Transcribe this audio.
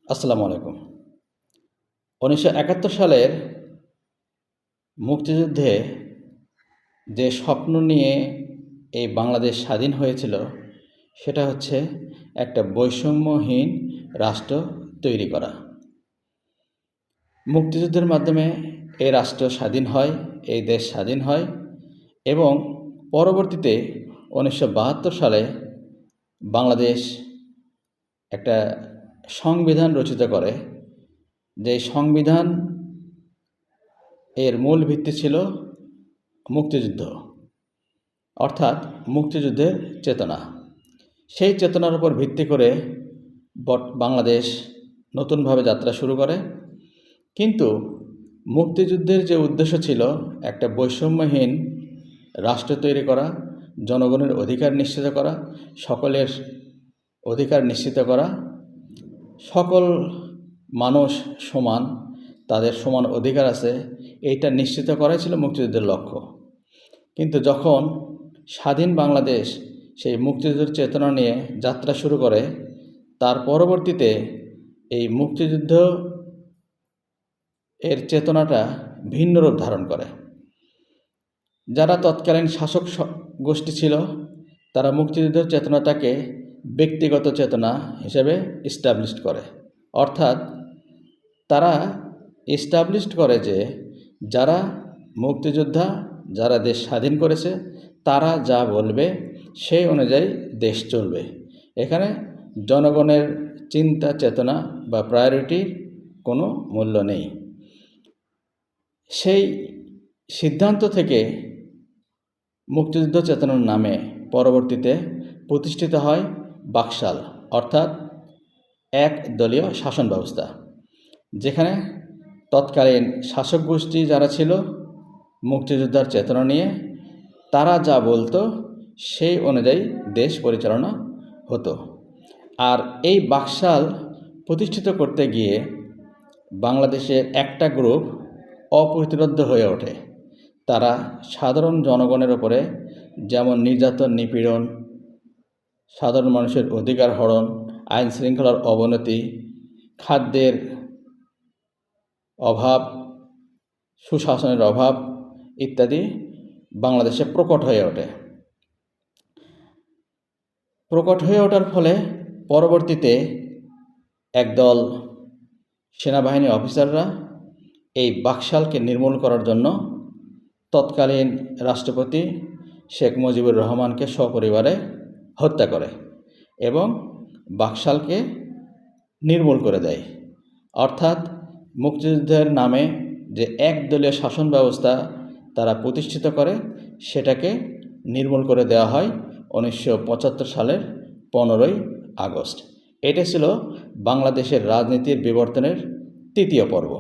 আসসালামু আলাইকুম। ১৯৭১ সালের মুক্তিযুদ্ধে যে স্বপ্ন নিয়ে এই বাংলাদেশ স্বাধীন হয়েছিল, সেটা হচ্ছে একটা বৈষম্যহীন রাষ্ট্র তৈরি করা। মুক্তিযুদ্ধের মাধ্যমে এই রাষ্ট্র স্বাধীন হয়, এই দেশ স্বাধীন হয় এবং পরবর্তীতে ১৯৭২ সালে বাংলাদেশ একটা সংবিধান রচিত করে। যেই সংবিধান এর মূল ভিত্তি ছিল মুক্তিযুদ্ধ, অর্থাৎ মুক্তিযুদ্ধের চেতনা। সেই চেতনার উপর ভিত্তি করে বাংলাদেশ নতুনভাবে যাত্রা শুরু করে। কিন্তু মুক্তিযুদ্ধের যে উদ্দেশ্য ছিল একটা বৈষম্যহীন রাষ্ট্র তৈরি করা, জনগণের অধিকার নিশ্চিত করা, সকলের অধিকার নিশ্চিত করা, সকল মানুষ সমান, তাদের সমান অধিকার আছে, এইটা নিশ্চিত করাই ছিল মুক্তিযুদ্ধের লক্ষ্য। কিন্তু যখন স্বাধীন বাংলাদেশ সেই মুক্তিযুদ্ধের চেতনা নিয়ে যাত্রা শুরু করে, তার পরবর্তীতে এই মুক্তিযুদ্ধ এর চেতনাটা ভিন্ন রূপ ধারণ করে। যারা তৎকালীন শাসক গোষ্ঠী ছিল, তারা মুক্তিযুদ্ধের চেতনাটাকে ব্যক্তিগত চেতনা হিসেবে এস্টাবলিশড করে। অর্থাৎ তারা এস্টাবলিশড করে যে যারা মুক্তিযোদ্ধা, যারা দেশ স্বাধীন করেছে, তারা যা বলবে সেই অনুযায়ী দেশ চলবে। এখানে জনগণের চিন্তা চেতনা বা প্রায়োরিটির কোনো মূল্য নেই। সেই সিদ্ধান্ত থেকে মুক্তিযুদ্ধ চেতনার নামে পরবর্তীতে প্রতিষ্ঠিত হয় বাকশাল, অর্থাৎ একদলীয় শাসন ব্যবস্থা, যেখানে তৎকালীন শাসক গোষ্ঠী যারা ছিল মুক্তিযোদ্ধার চেতনা নিয়ে, তারা যা বলতো সেই অনুযায়ী দেশ পরিচালনা হতো। আর এই বাকশাল প্রতিষ্ঠিত করতে গিয়ে বাংলাদেশের একটা গ্রুপ অপ্রতিরোধ্য হয়ে ওঠে। তারা সাধারণ জনগণের উপরে যেমন নির্যাতন, নিপীড়ন, সাধারণ মানুষের অধিকার হরণ, আইন শৃঙ্খলার অবনতি, খাদ্যের অভাব, সুশাসনের অভাব ইত্যাদি বাংলাদেশে প্রকট হয়ে ওঠে। প্রকট হয়ে ওঠার ফলে পরবর্তীতে একদল সেনাবাহিনী অফিসাররা এই বাকশালকে নির্মূল করার জন্য তৎকালীন রাষ্ট্রপতি শেখ মুজিবুর রহমানকে সপরিবারে হত্যা করে এবং বাকশালকে নির্মূল করে দেয়। অর্থাৎ মুক্তিযুদ্ধের নামে যে একদলীয় শাসন ব্যবস্থা তারা প্রতিষ্ঠিত করে, সেটাকে নির্মূল করে দেওয়া হয় ১৯৭৫ সালের ১৫ই আগস্ট। এটা ছিল বাংলাদেশের রাজনীতির বিবর্তনের তৃতীয় পর্ব।